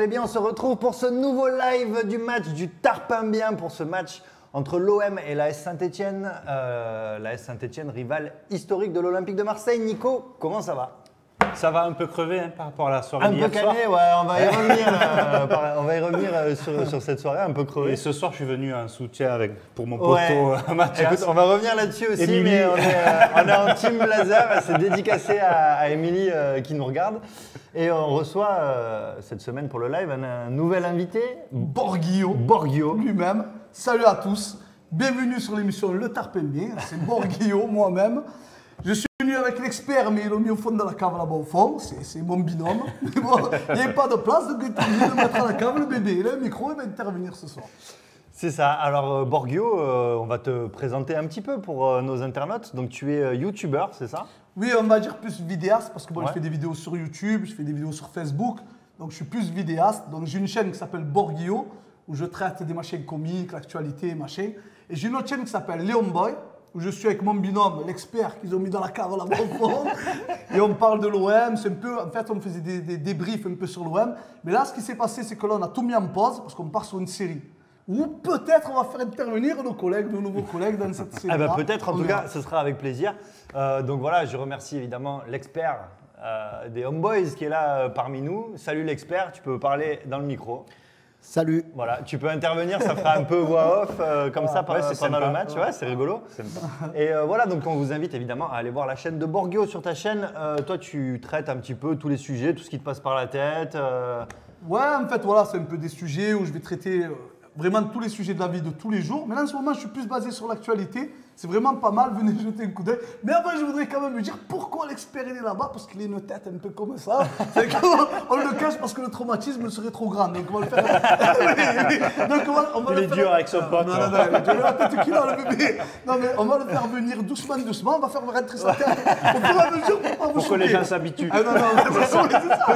allez bien. On se retrouve pour ce nouveau live du match du Tarpin Bien, pour ce match entre l'OM et l'AS Saint-Etienne. L'AS Saint-Etienne, rival historique de l'Olympique de Marseille. Nico, comment ça va? Ça va un peu crevé par rapport à la soirée d'hier soir. Un peu calé, ouais, on va y revenir, sur cette soirée, un peu crevé. Et ce soir, je suis venu en soutien pour mon poteau Mathias. Écoute, on va revenir là-dessus aussi, Émilie. mais on est en team laser. C'est dédicacé à Émilie qui nous regarde. Et on reçoit cette semaine pour le live un nouvel invité, Borghio lui-même. Salut à tous, bienvenue sur l'émission Le Tarpin Bien. C'est Borghio, moi-même. Je suis venu avec l'expert, mais ils l'ont mis au fond de la cave là-bas au fond. C'est mon binôme. Mais bon, il n'y avait pas de place, donc il est obligé de mettre à la cave le bébé. Il a un micro, il va intervenir ce soir. C'est ça. Alors Borghio, on va te présenter un petit peu pour nos internautes. Donc tu es youtubeur, c'est ça? Oui, on va dire plus vidéaste, parce que bon, je fais des vidéos sur YouTube, je fais des vidéos sur Facebook. Donc je suis plus vidéaste. Donc j'ai une chaîne qui s'appelle Borghio, où je traite des machins comiques, l'actualité, machin. Et j'ai une autre chaîne qui s'appelle Léon Boy, où je suis avec mon binôme, l'expert qu'ils ont mis dans la cave là-bas au fond. Et on parle de l'OM, c'est un peu, en fait on faisait des débriefs un peu sur l'OM. Mais là ce qui s'est passé, c'est que là on a tout mis en pause, parce qu'on part sur une série. Ou peut-être on va faire intervenir nos nouveaux collègues dans cette série. Ah bah peut-être, en tout cas, ce sera avec plaisir. Donc voilà, je remercie évidemment l'expert des Homeboys qui est là parmi nous. Salut l'expert, tu peux parler dans le micro. Salut. Voilà, tu peux intervenir, ça fera un peu voix off comme ça pendant le match, ouais, c'est rigolo. Et voilà, donc on vous invite évidemment à aller voir la chaîne de Borghio. Sur ta chaîne, toi tu traites un petit peu tous les sujets, tout ce qui te passe par la tête. Ouais, en fait voilà, c'est un peu des sujets où je vais traiter vraiment tous les sujets de la vie de tous les jours. Mais là en ce moment, je suis plus basé sur l'actualité. C'est vraiment pas mal, venez jeter un coup d'œil. Mais avant, je voudrais quand même me dire pourquoi l'expert il est là-bas, parce qu'il a une tête un peu comme ça. On le cache parce que le traumatisme serait trop grand. Donc on va le faire. Donc on va Il est dur avec son pote. Non, il est dur, la tête qu'il a, le bébé. Non, mais on va le faire venir doucement. On va faire rentrer sa tête au fur et à mesure pour que les gens s'habituent. Ah, non, c'est ça.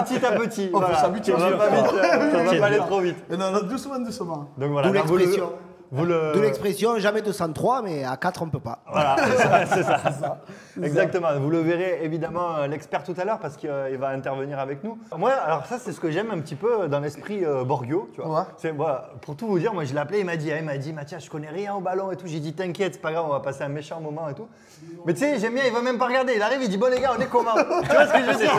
Petit à petit. On peut s'habituer. On va pas vite, on va pas aller trop vite. Non, doucement. Donc voilà. D'où l'expression, jamais 203, mais à 4 on ne peut pas. Voilà, c'est ça. Exactement. Vous le verrez évidemment l'expert tout à l'heure parce qu'il va intervenir avec nous. Moi, alors ça, c'est ce que j'aime un petit peu dans l'esprit Borghio. Tu vois. Ouais. Voilà, pour tout vous dire, moi je l'ai appelé, il m'a dit Mathias, je connais rien au ballon et tout. J'ai dit t'inquiète, c'est pas grave, on va passer un méchant moment et tout. Mais tu sais, j'aime bien, il va même pas regarder. Il arrive, il dit bon les gars, on est comment? Tu vois ce que je veux dire?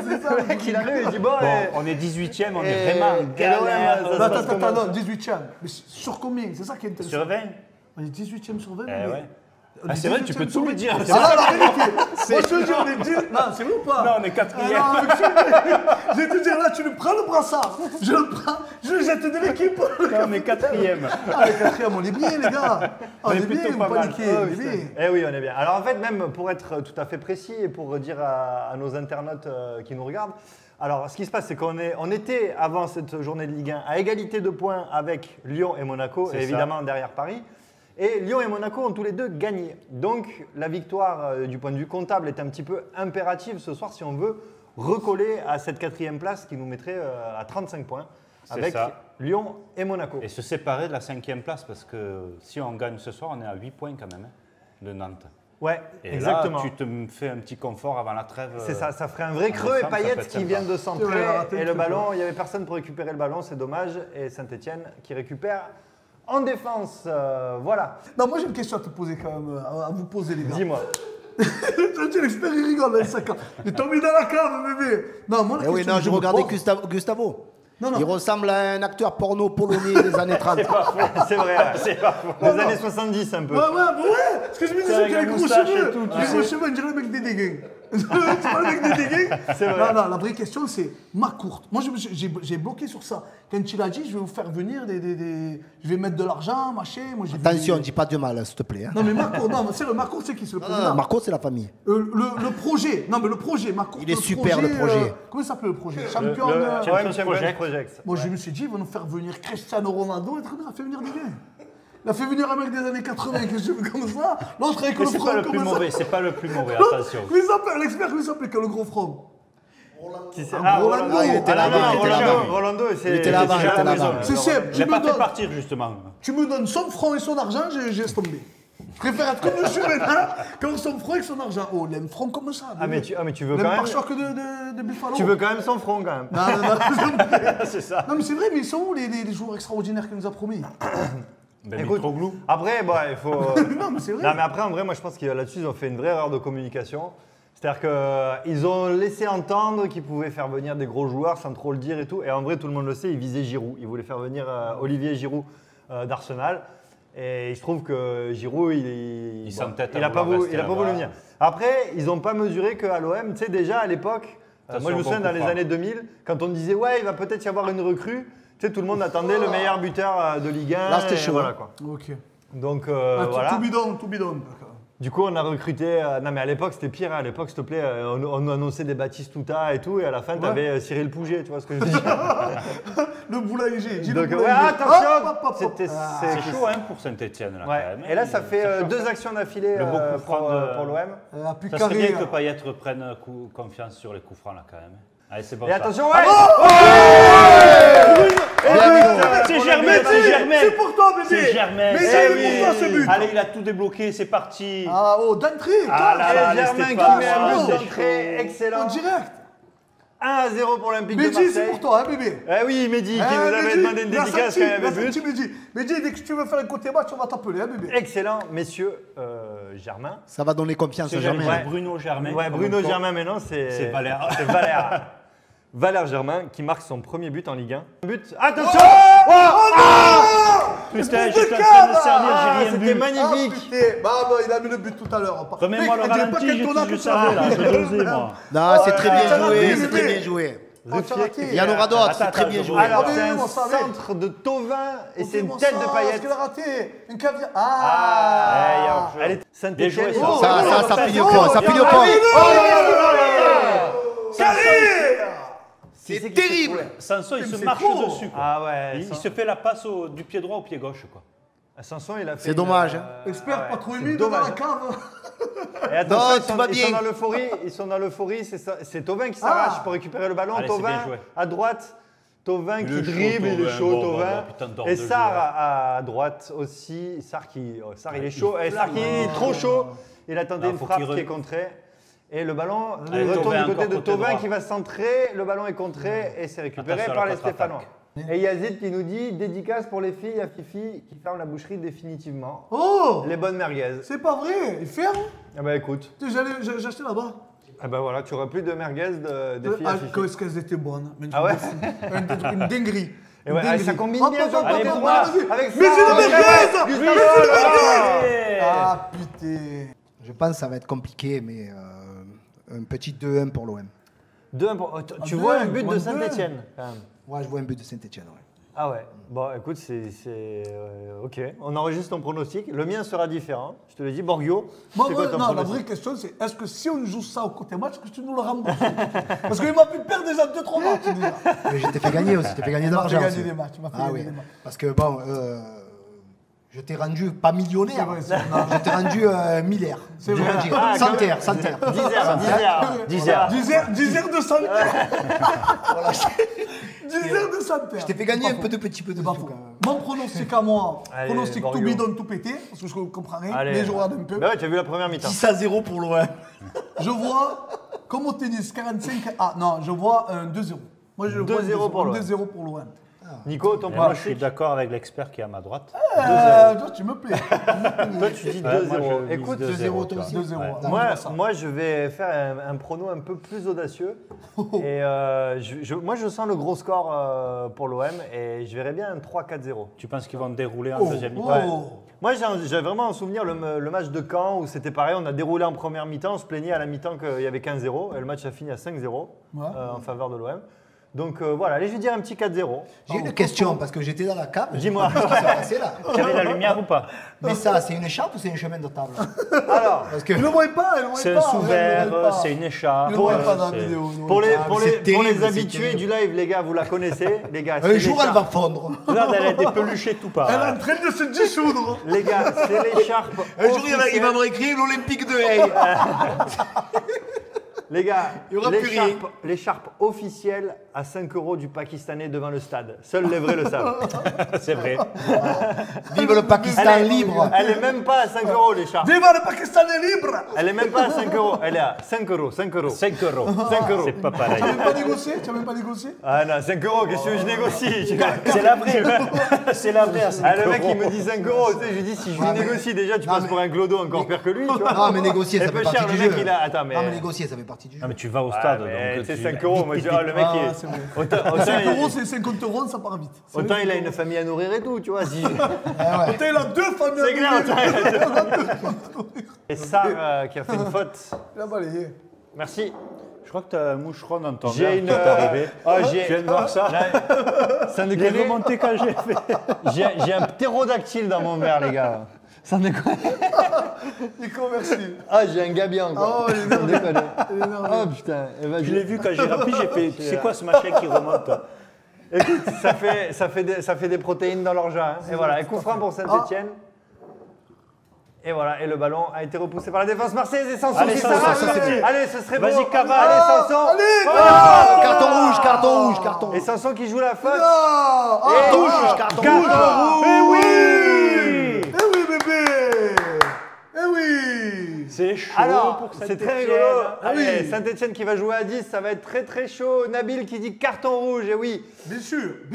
C'est ça. Le mec, il arrive, il dit bon. On est 18e, on est vraiment galère. Attends, 18e. Mais sur combien? C'est ça qui est intéressant. Sur 20. On est 18e sur 20. Ouais. Ah, c'est vrai, tu peux tout me dire. Ah non, la vérité. Moi, je te dis, on est 10. Non, c'est vrai ou pas? Non, on est 4e. Je vais te dire, là, tu lui prends le brassard. Je le prends, je le jette de l'équipe. Non, on est 4e. Ah, les 4e, on est bien, les gars. On est bien, vous paniquez. Eh oui, on est bien. Alors en fait, même pour être tout à fait précis et pour dire à nos internautes qui nous regardent, alors ce qui se passe, c'est qu'on était avant cette journée de Ligue 1 à égalité de points avec Lyon et Monaco, et évidemment derrière Paris. Et Lyon et Monaco ont tous les deux gagné. Donc la victoire du point de vue comptable est un petit peu impérative ce soir si on veut recoller à cette 4e place qui nous mettrait à 35 points avec Lyon et Monaco. Et se séparer de la 5e place parce que si on gagne ce soir, on est à 8 points quand même de Nantes. Ouais, et exactement. Là, tu te fais un petit confort avant la trêve. C'est ça ferait un vrai creux. Et Payet qui vient de centrer et le ballon, il n'y avait personne pour récupérer le ballon, c'est dommage. Et Saint-Etienne qui récupère en défense, voilà. Non, moi j'ai une question à te poser quand même, à vous poser les gars. Dis-moi. Tu l'expert, il rigole, il s'accorde. Il est tombé dans la cave, bébé. Non, moi la question. Oui, non, je regardais Gustavo. Non. Il ressemble à un acteur porno polonais des années 30. C'est vrai, c'est pas faux. Des années 70 un peu. Ouais, parce que je me disais qu'il a les gros cheveux. Les gros cheveux, on dirait le mec des dégains. Tu vois le mec des dégains? C'est vrai. Non, la vraie question c'est ma courte. Moi j'ai bloqué sur ça. Quand il a dit je vais vous faire venir je vais mettre de l'argent, machin. Attention, dis pas de mal, s'il te plaît. Hein. Non mais Marco, Marco c'est qui? C'est le président. Non, Marco c'est la famille. Le projet, Marco. Il est super le projet. Comment ça s'appelle le projet? Champion Project. Moi je me suis dit il va nous faire venir Cristiano Ronaldo et il a fait venir des gars. Il a fait venir un mec des années 80 avec les cheveux comme ça. L'autre avec le front comme ça. C'est pas le plus mauvais, attention. Comment il s'appelle? L'expert, comment il s'appelle que le gros front? Rolando. Il était là-bas. Rolando, il était là-bas. C'est simple. Il n'a pas fait partir justement. Tu me donnes son front et son argent, j'ai tombé. Je préfère être comme je suis maintenant, quand son front avec son argent. Oh, il a un front comme ça. Mais tu veux il quand a un même. pare-choc de Buffalo. Tu veux quand même son front, quand même. Non. C'est ça. Non, mais c'est vrai, mais ils sont où les joueurs extraordinaires qu'il nous a promis? Ben, Écoute, Mitroglou. après, il faut. Non, mais c'est vrai. Non, mais après, en vrai, moi, je pense que là-dessus, ils ont fait une vraie erreur de communication. C'est-à-dire qu'ils ont laissé entendre qu'ils pouvaient faire venir des gros joueurs sans trop le dire et tout. Et en vrai, tout le monde le sait, ils visaient Giroud. Ils voulaient faire venir Olivier Giroud d'Arsenal. Et il se trouve que Giroud, il n'a pas voulu venir. Après, ils n'ont pas mesuré qu'à l'OM, tu sais, déjà à l'époque, moi je me souviens dans les années 2000, quand on disait ouais, il va peut-être y avoir une recrue, tu sais, tout le monde attendait le meilleur buteur de Ligue 1. Là, c'était chaud. Voilà, quoi. Ok. Donc voilà. Tout bidon. Du coup, on a recruté. Non, mais à l'époque, c'était pire. À l'époque, s'il te plaît, on annonçait des Baptiste Touta et tout. Et à la fin, tu avais Cyril Pouget. Tu vois ce que je veux dire? Le boulanger. Donc, ouais, attention! C'est chaud hein, pour Saint-Etienne. Ouais. Et là, ça fait 2 actions d'affilée pour l'OM. Ça serait bien que Payet reprenne confiance sur les coups francs là quand même. Allez, c'est bon. Et ça. attention, ouais! C'est Germain, c'est Germain. C'est pour toi, bébé. C'est Germain. Mais c'est pour toi, ce but. Allez, il a tout débloqué, c'est parti. Ah, oh, d'entrée. Ah là là, Germain laissez qui pas, met un but c'est d'entrée En excellent. direct. 1-0 pour l'Olympique de Mehdi, Marseille. c'est pour toi, hein, bébé. Eh oui, Mehdi qui nous avait demandé une dédicace quand il y avait but. Mehdi, dès que tu veux faire un côté match, on va t'appeler, hein, bébé. Excellent, messieurs. Germain. Ça va donner confiance à Germain. Ouais. Bruno Germain. Ouais, Bruno Germain, mais non, c'est Valère. C'est Valère. Valère Germain qui marque son premier but en Ligue 1. But. Attention! Putain, j'étais en train de servir, j'ai rien C'était vu. magnifique. Putain, il a mis le but tout à l'heure. Remets-moi le ralenti, je savais là, j'ai dosé moi. Non, c'est très bien joué, c'est très bien joué. Il y en aura d'autres, c'est très bien joué. Alors, Ah, c'est oui, un on savait. centre de Tovin et c'est une tête de Payet. Est-ce qu'il a raté? Une caviar. Elle est Saint-Etienne. Bien joué, Ça finit au point, ça finit au point. C'est terrible. Sanson, il se c'est marche trop. dessus. Quoi. Ah ouais. Il se fait la passe du pied droit au pied gauche. Quoi. Sanson, il a fait. C'est dommage, hein. Espère pas trop c'est humide dans dommage. la cave. Et attention, Non, tout va bien. Ils sont dans l'euphorie. C'est Tovin qui s'arrache pour récupérer le ballon. Allez, c'est Tovin bien joué. à droite. Tovin qui est chaud, dribble, il est Thauvin. chaud, Bon, Tovin. putain d'ordre Et de Sarr joueur. à droite aussi. Sarr, il est chaud. Et Sarr qui est trop chaud. Il a tenté Non, une faut frappe qu'il qui est contrée. Et le ballon Allez, retourne Thauvin du côté encore de côté Tovin droit. qui va centrer. Le ballon est contré et c'est récupéré Attention à par la les Stéphanois. contre-attaque. Et Yazid qui nous dit dédicace pour les filles à Fifi qui ferme la boucherie définitivement. Oh, Les bonnes merguez. c'est pas vrai. Il ferme. Ah bah écoute. J'ai acheté là-bas. Ah bah voilà, tu auras plus de merguez des filles à Fifi. Quand est-ce qu'elles étaient bonnes? Ah ouais. Une dinguerie. Et ouais, Dinguerie. ça combine bien, ça. allez, Avec Benoît. ça. Mais c'est une merguez. Allez. Ah putain. Je pense que ça va être compliqué, mais un petit 2-1 pour l'OM. 2-1 pour... Tu 2-1, vois un but de 2-1. Saint-Etienne quand même. Ouais, je vois un but de Saint-Etienne. Ouais. Ah ouais. Bon, écoute, c'est ok. On enregistre ton pronostic. Le mien sera différent. Je te l'ai dit, Borgio. Moi, c'est quoi ton non, la pronostic? vraie question, c'est est-ce que si on joue ça au côté match, que tu nous le rembourses? Parce qu'il m'a pu perdre déjà 2-3 matchs déjà. Mais je t'ai fait gagner aussi, je t'ai fait gagner de Tu m'as fait l'argent. gagner aussi. des matchs, tu m'as fait Ah gagner oui, des matchs. parce que bon, je t'ai rendu pas millionnaire, C'est vrai, non. je t'ai rendu milliard. C'est vrai. Centenaire, centenaire. 10 heures. 10 heures de santé. 10 heures de santé. Je t'ai fait gagner un peu de petit peu de Pas sous, faux. quand même. Mon pronostic à moi, Allez, pronostic tout Borgio. bidon, tout pété, parce que je comprends rien, Allez. mais je regarde un peu. Bah ouais, tu as vu la première mi-temps. 10-0 pour l'OM. Je vois, comme au tennis, 45. Ah non, je vois un 2-0. Moi, je vois 2-0 pour l'OM. 2-0 pour l'OM. Nico, ton Moi, je suis pronostic? d'accord avec l'expert qui est à ma droite. Toi, tu me plais. Toi, tu dis 2-0. Ouais, moi, je mise Écoute, 2-0 toi aussi. 2-0. Ouais. moi, je vais faire un prono un peu plus audacieux. Et moi, je sens le gros score pour l'OM et je verrais bien un 3-4-0. Tu penses qu'ils vont dérouler en deuxième mi-temps? Moi, j'ai vraiment en souvenir le match de Caen où c'était pareil. On a déroulé en première mi-temps. On se plaignait à la mi-temps qu'il y avait 15-0. Et le match a fini à 5-0 en faveur de l'OM. Donc voilà, allez, je vais dire un petit 4-0. J'ai une question, parce que j'étais dans la cave. Dis-moi. Qu'est-ce qui s'est passé là? Tu avais la lumière ou pas? Mais ça, c'est une écharpe ou c'est un chemin de table? Alors, Parce que Il ne le voit pas, il le voit pas. C'est un sous-vert, c'est une écharpe. Il ne le voit pas dans la c'est- vidéo. pour les, Ah, pour mais les, c'est pour terrible, les c'est habitués terrible. du live, les gars, vous la connaissez. Les gars, un c'est jour, elle va fondre. Regarde, elle a des peluches et tout Elle est pareil. en train de se dissoudre. Les gars, c'est l'écharpe. Un jour, il va me réécrire l'Olympique de Haye. Les gars, Il y aura plus rien. l'écharpe officielle à 5 € du Pakistanais devant le stade. Seuls les vrais le savent. C'est vrai. Vive le Pakistan libre. Elle est même pas à 5 € l'écharpe. Viva le Pakistanais libre. Elle est même pas à 5 €. Elle est à 5 €. 5 €. 5 euros. 5 €. C'est pas pareil. Tu n'as même pas négocié? Tu n'as même pas négocié? Ah non, 5 €, qu'est-ce que je négocie? C'est la vraie. C'est la vraie. Ah, le mec, il me dit 5 €. Tu sais, je lui dis, si je lui négocie déjà, tu passes pour un clodo encore pire que lui. Tu vois. Non, mais négocier, ça C'est fait peu partie cher, du le mec, jeu. il a. Attends, mais. Non, mais négocier, ça fait partie du jeu. Ah, mais tu vas au stade. Mais donc c'est tu- 5 €. Moi, je dis, ah, le mec, Ah, il est. c'est vrai. Autant, 5 il- euros, c'est 50 €, ça part vite. autant il a une famille à nourrir et tout, tu vois. Si... Putain, il a 2 familles. C'est clair, autant il a deux. Il Et Sarr qui a fait une faute. a balayé. Merci. Je crois que tu as un moucheron dans ton J'ai verre une. qui est arrivé. Oh, Tu j'ai. viens de voir ça? Ça Il est déconne. remonté quand j'ai fait. J'ai un ptérodactyle dans mon verre, les gars. Ça déconne. Nico, merci. Ah, j'ai un gabion, quoi. Oh, il est Ça énervé. déconne. Il est énervé. Oh putain. Eh ben, Je l'ai vu quand j'ai rempli, j'ai fait. C'est quoi ce machin qui remonte? Écoute, ça fait des protéines dans leur jus. Et voilà, et coup franc pour Saint-Etienne. Et voilà, et le ballon a été repoussé par la défense marseillaise et Sanson Allez, qui Sanson, s'arrache. ça, c'est bien. Allez, ce serait beau. Vas-y, cavale. Allez, Sanson. Carton rouge, carton rouge, carton Et rouge. Sanson qui joue la faute. Ah, Et Rouge, carton carton rouge. rouge. Eh oui! Eh oui, bébé! Eh oui! C'est chaud Alors, pour c'est Saint-Étienne. très rigolo. Allez, oui. Saint-Etienne qui va jouer à 10, ça va être très très chaud. Nabil qui dit carton rouge, et oui. Bien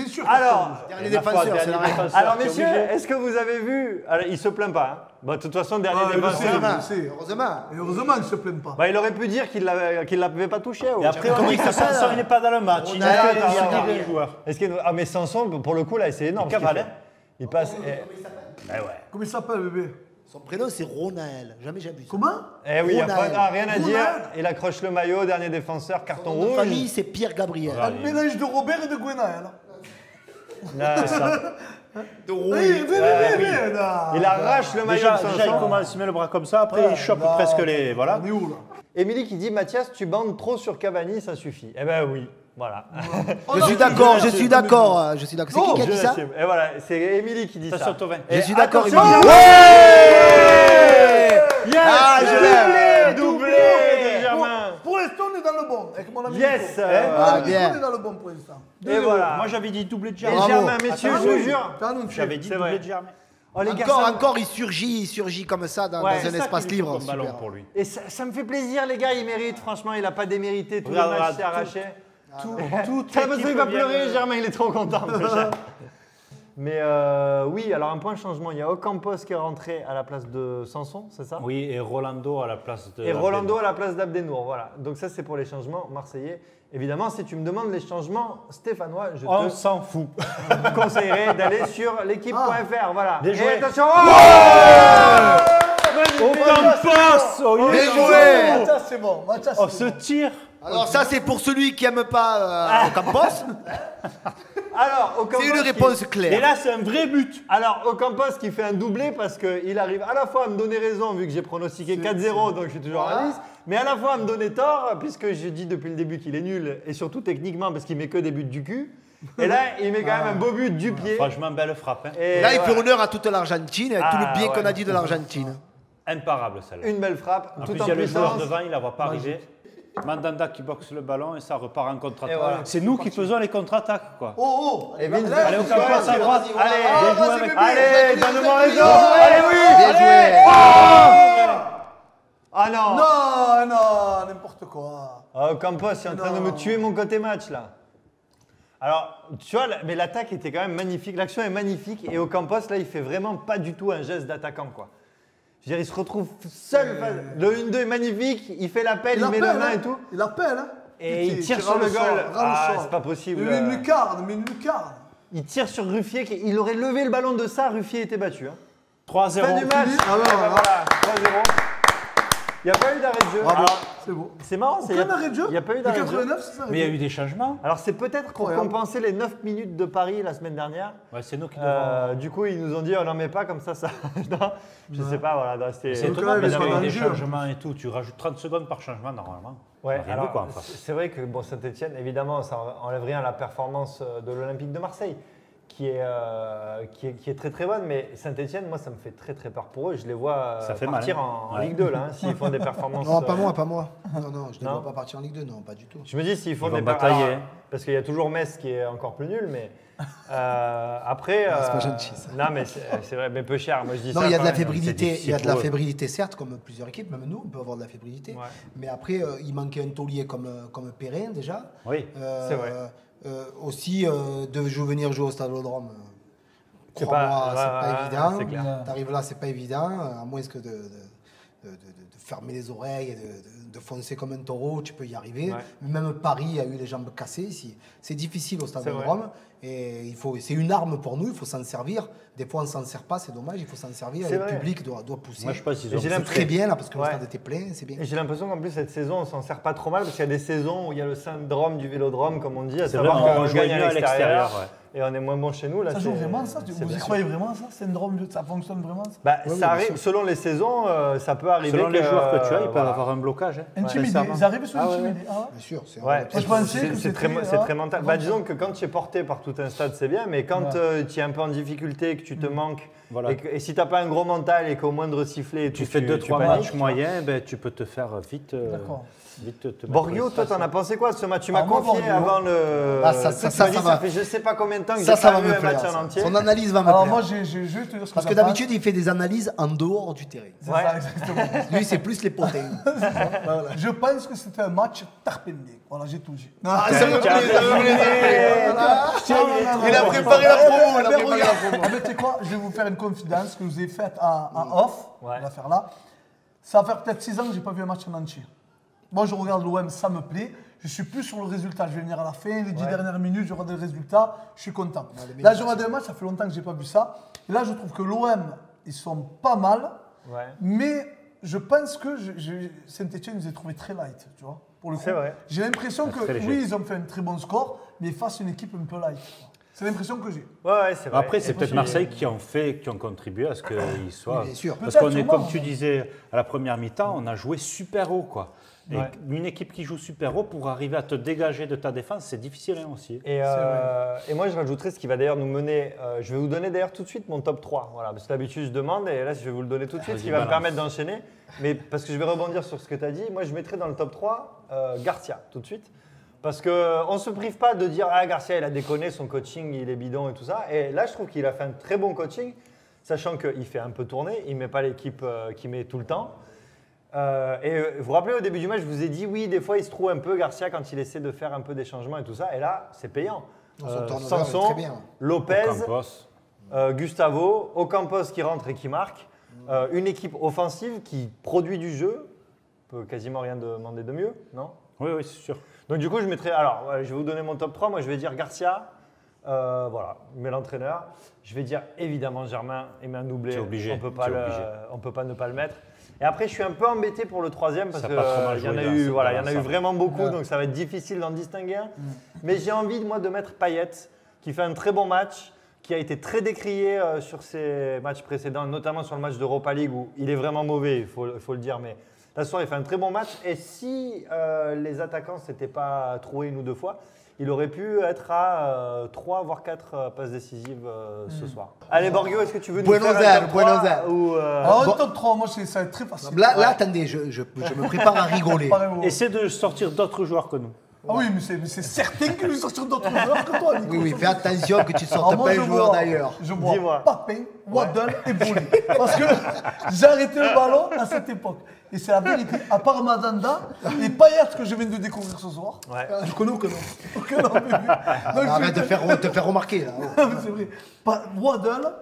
sûr. Alors, Dernier Et ma foi, défenseur, c'est dernier la règle. défenseur, alors t'es messieurs, obligé. est-ce que vous avez vu. Alors, il se plaint pas. Hein. Bon, de toute façon, dernier Ah, je défenseur. sais. Heureusement. Heureusement. Et heureusement, il ne se plaint pas. Bah, il aurait pu dire qu'il ne l'avait pas touché. Et après, on dit que Sanson, il n'est pas dans le match. Il On a- a attends, attends. des joueurs. Est-ce qu'il... Ah, mais Sanson, pour le coup, là, c'est énorme. Il cavale, ce qu'il fait. Il passe. Comment il s'appelle, bébé? Son prénom, c'est Ronaël. Jamais j'ai vu ça. Comment? Eh oui, il n'y a Ronaël. rien à dire. Ronaël. Il accroche le maillot, dernier défenseur, carton Son nom de rouge. famille, c'est Pierre Gabriel. Un mélange de Robert et de Gwenaël. Là, De Oui, il arrache le maillot Déjà, de il Sanson. commence, il met le bras comme ça, après il chope presque les. Voilà. On est où, là? Émilie qui dit Mathias, tu bandes trop sur Cavani, ça suffit. Eh ben oui, voilà. Je suis d'accord, je suis d'accord. Je suis d'accord. C'est qui a Je dit ça? l'assume. Et voilà, c'est Émilie qui dit ça. Attention, Thauvin. Je suis d'accord, attention, Émilie. Yes, Ah, je l'aime. doublé de Germain. Pour l'instant, on est dans le bon. Avec mon ami Yes. Nico. Ah, bien. On est dans le bon pour l'instant. Et voilà. Moi j'avais dit doublé de Et Germain. Bravo. Germain, messieurs, je vous jure. J'avais dit C'est doublé vrai. de Germain. Oh les gars, Encore, il surgit comme ça dans Ouais, un c'est ça espace qu'il lui faut libre. comme ballon Super. pour lui. et ça me fait plaisir, les gars, il mérite. Franchement, il a pas démérité. Tout le Regarde, match s'est regarde, arraché. Tout T'as l'impression qu'il va l'équipe vient pleurer, de- Germain, il est trop content. Mais oui, alors un point de changement. Il y a Ocampos qui est rentré à la place de Sanson, c'est ça? Oui, et Rolando à la place de. Et Rolando à la place d'Abdenour, voilà. Donc ça, c'est pour les changements marseillais. Évidemment, si tu me demandes les changements stéphanois, je On te s'en fout. conseillerais d'aller sur l'équipe.fr, voilà. Bien joué. Et attention, Ocampos. Bien joué. Mathias, c'est bon. Mathias, Oh, c'est ce bon. tir. Alors ça, c'est pour celui qui aime pas Ocampos. Alors, Ocampos C'est une qui- réponse Et claire. là, c'est un vrai but. Alors, Ocampos qui fait un doublé parce qu'il arrive à la fois à me donner raison vu que j'ai pronostiqué 4-0, donc je suis toujours à 10, mais à la fois à me donner tort puisque j'ai dit depuis le début qu'il est nul et surtout techniquement parce qu'il met que des buts du cul. Et là, il met quand même un beau but du pied. Franchement, belle frappe. Hein. Et Là, il fait voilà. honneur à toute l'Argentine, avec tout le bien qu'on a dit de l'Argentine. Imparable celle-là. Une belle frappe, En tout plus, en il y a le joueur puissance. devant, il ne la voit pas arriver. Mandanda qui boxe le ballon et ça repart en contre-attaque. Et voilà. C'est nous qui faisons les contre-attaques, quoi. Oh, oh. Et Vince, Allez, Ocampos à droite. Allez, Ah, bien joué vas-y, avec- bébé. allez, donne-moi raison. Allez, Allez, oui. Bien joué. Ah non. Non, non, n'importe quoi. Oh, Campos, il est en train de me tuer mon côté match là. Alors, tu vois, mais l'attaque était quand même magnifique, l'action est magnifique et Ocampos là, il fait vraiment pas du tout un geste d'attaquant quoi. Je veux dire, il se retrouve seul. Le 1-2 est magnifique, il fait l'appel, il met la main et tout. Il appelle, hein. Et il tire sur le goal. Ah, c'est pas possible. Mais une lucarne, mais une lucarne. Il tire sur Ruffier, il aurait levé le ballon de ça, Ruffier était battu. Hein. 3-0. Fin du match. Ah ouais, Et ben voilà. voilà, 3-0. Il n'y a pas eu d'arrêt de jeu. Bravo. Alors, C'est beau. c'est marrant, c'est Aucun arrêt de jeu. Il n'y a pas eu De d'arrêt de jeu. 89, c'est ça? Mais il y a eu des changements. Alors c'est peut-être pour Incroyable. compenser les 9 minutes de Paris la semaine dernière. Ouais, c'est nous qui devons. Du coup, ils nous ont dit on n'en met pas comme ça. Non, je sais pas, voilà. non, C'est c'était- Donc étonnant là, parce il qu'il y a va eu des dans le jeu. changements et tout. Tu rajoutes 30 secondes par changement normalement. Ouais, Rien alors, de quoi en face. c'est vrai que bon, Saint-Etienne, évidemment, ça enlève rien à la performance de l'Olympique de Marseille, qui est très très bonne, mais Saint-Etienne, moi, ça me fait très très peur pour eux. Je les vois partir en Ligue 2, là, s'ils font des performances. Non, pas moi. Non, je ne les vois pas partir en Ligue 2, non, pas du tout. Je me dis, s'ils font des batailler. Parce qu'il y a toujours Metz qui est encore plus nul, mais après. C'est pas gentil, ça. Non, mais c'est vrai, mais peu cher. Moi, je dis non, ça. Il y a de la quand même. fébrilité. Il y a de la fébrilité, certes, comme plusieurs équipes, même nous, on peut avoir de la fébrilité. Ouais. Mais après, il manquait un taulier comme Perrin, déjà. Oui, c'est vrai. Aussi, de venir jouer au Stade Vélodrome. C'est Crois-moi, c'est pas évident. C'est clair. T'arrives là, c'est pas évident, à moins que de fermer les oreilles et de foncer comme un taureau, tu peux y arriver. Ouais. Même Paris a eu les jambes cassées ici. C'est difficile au Stade C'est Vélodrome. Et c'est une arme pour nous, il faut s'en servir. Des fois, on ne s'en sert pas, c'est dommage, il faut s'en servir. C'est Et vrai. le public doit pousser. moi je pense qu'ils ont J'ai C'est très bien là, parce que le stade était plein, c'est bien. Et j'ai l'impression qu'en plus, cette saison, on s'en sert pas trop mal, parce qu'il y a des saisons où il y a le syndrome du vélodrome, comme on dit, à C'est savoir vrai, on qu'on joue gagne mieux à l'extérieur. et on est moins bon chez nous. Là, Ça joue c'est- vraiment ça c'est Vous bien y sûr. croyez vraiment ça Syndrome, ça fonctionne vraiment ça Bah, Oui, ça bien arrive, sûr. selon les saisons, ça peut arriver. Selon les joueurs que tu as, ils peuvent voilà. avoir un blocage. Hein. Intimidés, Sincèrement. ils arrivent sur Ah ouais. intimidés. Ah ouais. Bien sûr, c'est Ouais, Moi, je pensais que c'est très, c'était, c'est très mental. ah, Bah, disons que quand tu es porté par tout un stade, c'est bien, mais quand tu es un peu en difficulté, que tu te manques, Voilà. et si tu n'as pas un gros mental et qu'au moindre sifflet, Tu fais 2-3 paniques, matchs moyens, ben, tu peux te faire vite, D'accord. vite te mettre Borgio, le toi, stress, t'en as hein. pensé quoi de ce match? Tu m'as Ah, moi, confié Borgio. avant le. Ah, ça Tu m'as va. dit, ça fait je sais pas combien de temps que j'ai Ça pas va vu me un match plaire. en ça. entier. Son analyse va me Alors plaire. moi, je vais te dire ce Parce j'en que pense. d'habitude, il fait des analyses en dehors du terrain. C'est Ouais. ça, exactement. Lui, c'est plus les potins. Voilà. Je pense que c'était un match tarpendé. Voilà, j'ai tout dit. Ah, ça me plaît, ça me plaît. Voilà. Il a préparé la promo, il a préparé la promo. Ah, mais tu sais quoi, je vais vous faire une confidence que je vous ai faite en off. Ouais. On va faire là. Ça va faire peut-être 6 ans que je n'ai pas vu un match en entier. Moi, je regarde l'OM, ça me plaît. Je suis plus sur le résultat. Je vais venir à la fin, les 10 dernières minutes, je regarde le résultat, je suis content. Là, je regarde un match, ça fait longtemps que je n'ai pas vu ça. Et là, je trouve que l'OM, ils sont pas mal. Ouais. Mais je pense que Saint-Etienne, ils ont trouvé très light, tu vois. Pour le coup. C'est vrai. J'ai l'impression que, très léger. oui, ils ont fait un très bon score, mais face à une équipe un peu light. C'est l'impression que j'ai. Ouais, c'est vrai. Après, c'est Et peut-être puis, Marseille qui ont contribué à ce qu'il soit. Oui, bien sûr. Parce Peut-être, qu'on est, sûrement, comme tu disais à la première mi-temps, on a joué super haut, quoi. Et Ouais. une équipe qui joue super haut, pour arriver à te dégager de ta défense, c'est difficile hein, aussi. Et moi, je rajouterais ce qui va d'ailleurs nous mener. Je vais vous donner d'ailleurs tout de suite mon top 3. Voilà, parce que d'habitude, je demande et là, je vais vous le donner tout de suite, ce qui va me balance. permettre d'enchaîner. Mais parce que je vais rebondir sur ce que tu as dit, moi, je mettrais dans le top 3 Garcia tout de suite. Parce qu'on ne se prive pas de dire ah, Garcia, il a déconné, son coaching, il est bidon et tout ça. Et là, je trouve qu'il a fait un très bon coaching, sachant qu'il fait un peu tourner, il ne met pas l'équipe qu'il met tout le temps. Vous vous rappelez au début du match, je vous ai dit oui, des fois il se trouve un peu Garcia quand il essaie de faire un peu des changements et tout ça. Et là, c'est payant. Son turnover est Sanson, très bien. Lopez, Campos. Gustavo, Ocampos qui rentre et qui marque. Une équipe offensive qui produit du jeu. On peut quasiment rien demander de mieux, non? Oui, oui, c'est sûr. Donc du coup, je mettrai. Alors, je vais vous donner mon top 3. Moi, je vais dire Garcia. Voilà, mais l'entraîneur. Je vais dire évidemment Germain et met un doublé. C'est obligé, On peut pas c'est obligé. on peut pas ne pas le mettre. Et après, je suis un peu embêté pour le troisième parce Ça a que pas trop mal il y en joué, a là, eu, c'est voilà, pas il y en a eu l'ensemble. vraiment beaucoup, donc ça va être difficile d'en distinguer un. Mais j'ai envie moi de mettre Payet, qui fait un très bon match, qui a été très décrié sur ses matchs précédents, notamment sur le match d'Europa League où il est vraiment mauvais, il faut le dire, mais là ce soir il fait un très bon match. Et si les attaquants ne s'étaient pas troués une ou deux fois, il aurait pu être à 3 voire 4 passes décisives ce soir. Allez Borgio, est-ce que tu veux nous Buenos faire un Aires, top Buenos 3 Aires. ou, Alors, un top 3, moi, ça va être très facile. Là, attendez, je me prépare à rigoler. Pareil, Essaie de sortir d'autres joueurs que nous. Ah oui, mais c'est certain que nous sortirons d'autres joueurs que toi, Nico. Oui, oui, fais attention que tu ne sortes Alors moi, pas je un joueur vois- d'ailleurs. Je vois Dis-moi. Papin, Waddle et Boli. Parce que j'ai arrêté le ballon à cette époque. Et c'est la vérité. À part Madanda et Payet que je viens de découvrir ce soir. Ouais. Je connais aucun autre. Aucun autre, mais oui. Donc, Arrête de te faire remarquer là. Ah, mais c'est vrai. Waddle,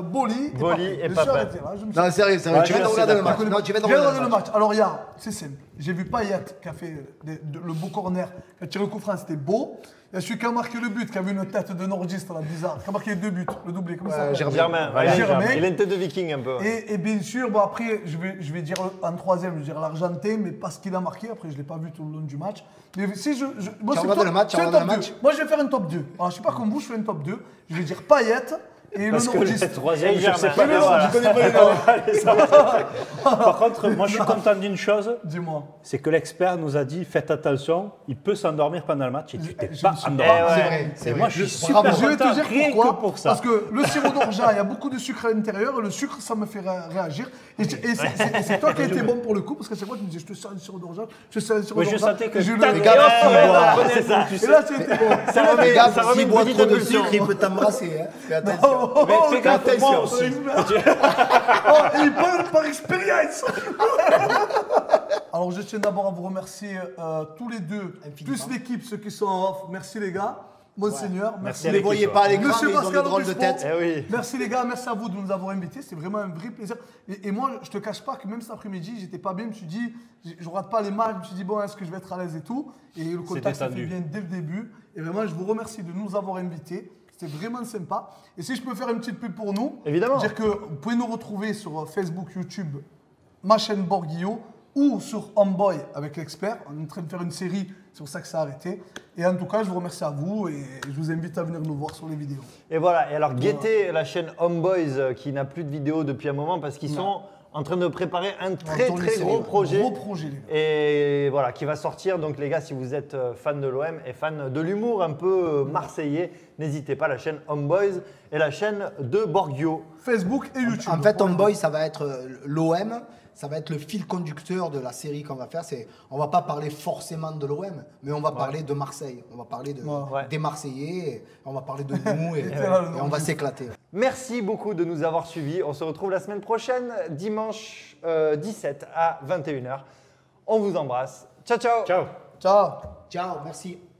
Boli Boli et Je me suis Papin. arrêté là. Je me suis Non, sérieux, tu viens de je suis regarder le d'accord. match. Non, tu viens de J'ai regarder regardé le le match. match. Alors, c'est simple. J'ai vu Payet qui a fait le beau corner, qui a tiré le coup franc, c'était beau. Il y a celui qui a marqué le but, qui avait une tête de nordiste, là, bizarre, qui a marqué les 2 buts, le doublé, comment ça s'appelle Germain, Ouais, Germain. il a une tête de viking un peu. Et bien sûr, bon, après, je vais dire en troisième, je vais dire l'Argentin, mais parce qu'il a marqué, après je ne l'ai pas vu tout le long du match. Mais si moi, Tu as c'est regardé top- le match, tu as c'est un regardé top le 2. match Moi, je vais faire un top 2. Alors, je ne sais pas comme vous, je fais un top 2. Je vais dire Payet Et Parce le que nom le troisième, je ne sais Germain. pas. Voilà. Je connais pas les noms. Par contre, moi, je suis content d'une chose, Dis-moi. c'est que l'expert nous a dit, faites attention, il peut s'endormir pendant le match et tu t'es je pas me suis- endormi. Eh ouais. C'est vrai, c'est Et vrai. moi, je suis Bravo. super Je vais te content, dire rien pourquoi. que pour ça. Parce que le sirop d'orgeat, il y a beaucoup de sucre à l'intérieur et le sucre, ça me fait réagir. Et c'est toi qui as été bon pour le coup, parce qu'à chaque fois, tu me disais, je te sers un sirop d'orgeat, je te sers un sirop Oui, d'orgeat. je sentais que Et je le- tac, Et et gars, hop, s'il ouais, boit, voilà, c'est ça. tu sais. là, c'était bon. Ça Les remet, gars, ça remet s'il une boit petite trop de émotion. sucre, il peut t'embrasser. Hein. Fais attention. Mais fais gaffe pour moi aussi. Oh, et il parle par expérience. Alors, je tiens d'abord à vous remercier tous les deux, Infiniment. plus l'équipe, ceux qui sont en off. Merci les gars. Monseigneur, Merci Vous ne les voyez pas à l'écran, Monsieur mais ils ont Pascal des drôles de Obispo. tête. Eh oui. Merci les gars, merci à vous de nous avoir invités. C'est vraiment un vrai plaisir. Et moi, je te cache pas que même cet après-midi, j'étais pas bien. Je me suis dit, je rate pas les matchs. Je me suis dit, bon, est-ce que je vais être à l'aise et tout. Et le contact s'est fait détendu. bien dès le début. Et vraiment, je vous remercie de nous avoir invités. C'était vraiment sympa. Et si je peux faire une petite pub pour nous, Évidemment. dire que vous pouvez nous retrouver sur Facebook, YouTube, ma chaîne Borguillot ou sur Homeboy avec l'expert. On est en train de faire une série, c'est pour ça que ça a arrêté. Et en tout cas, je vous remercie à vous et je vous invite à venir nous voir sur les vidéos. Et voilà, et alors guettez la chaîne Homeboys qui n'a plus de vidéos depuis un moment parce qu'ils sont en train de préparer un très tourne une très série, gros ouais. projet. Gros projet, les gars. Et voilà, qui va sortir. Donc les gars, si vous êtes fan de l'OM et fan de l'humour un peu marseillais, n'hésitez pas, la chaîne Homeboys et la chaîne de Borgio. Facebook et YouTube. En fait, Pour les Homeboy, ça va être l'OM, ça va être le fil conducteur de la série qu'on va faire. On va pas parler forcément de l'OM, mais on va parler de Marseille. On va parler Ouais. des Marseillais, on va parler de nous et on va s'éclater. Merci beaucoup de nous avoir suivis. On se retrouve la semaine prochaine, dimanche 17 à 21h. On vous embrasse. Ciao, ciao. Ciao. Ciao. Ciao, merci.